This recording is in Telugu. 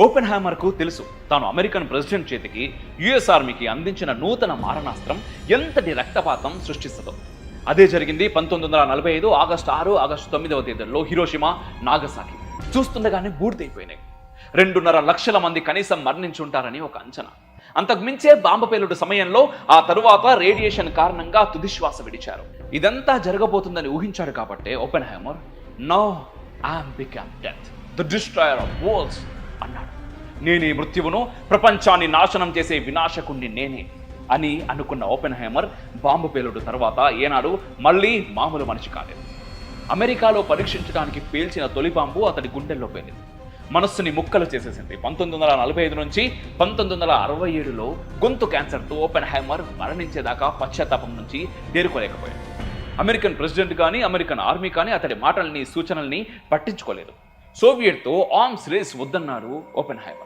ఓపెన్ హ్యామర్కు తెలుసు తాను అమెరికన్ ప్రెసిడెంట్ చేతికి యుఎస్ ఆర్మీకి అందించిన నూతన మారణాస్త్రం ఎంతటి రక్తపాతం సృష్టిస్తుందో. అదే జరిగింది 1945 ఆగస్టు 6, ఆగస్టు 9వ తేదీల్లో హిరోషిమా, నాగసాకి. చూస్తుండగానే బూడిదైపోయినాయి. 2.5 లక్షల మంది కనీసం మరణించుంటారని ఒక అంచనా. అంతకుమించే బాంబు పేలుడు సమయంలో ఆ తరువాత రేడియేషన్ కారణంగా తుదిశ్వాస విడిచారు. ఇదంతా జరగబోతుందని ఊహించాడు కాబట్టే open hammer now I'm become death the destroyer of world's అన్నాడు. నేనే మృత్యువును, ప్రపంచాన్ని నాశనం చేసే వినాశకుణ్ణి నేనే అని అనుకున్న ఓపెన్ హ్యామర్ బాంబు పేలుడు తర్వాత ఏనాడు మళ్ళీ మామూలు మనిషి కాలేదు. అమెరికాలో పరీక్షించడానికి పేల్చిన తొలి బాంబు అతడి గుండెల్లో పేలింది. మనస్సుని ముక్కలు చేసేసింది. 1945 నుంచి 1967లో గొంతు క్యాన్సర్తో ఓపెన్ హ్యామర్ మరణించేదాకా పశ్చాత్తాపం నుంచి తేరుకోలేకపోయాడు. అమెరికన్ ప్రెసిడెంట్ కానీ అమెరికన్ ఆర్మీ కానీ అతడి మాటల్ని, సూచనల్ని పట్టించుకోలేదు. సోవియట్తో ఆర్మ్స్ రేస్ వద్దన్నాడు ఓపెన్ హ్యామర్.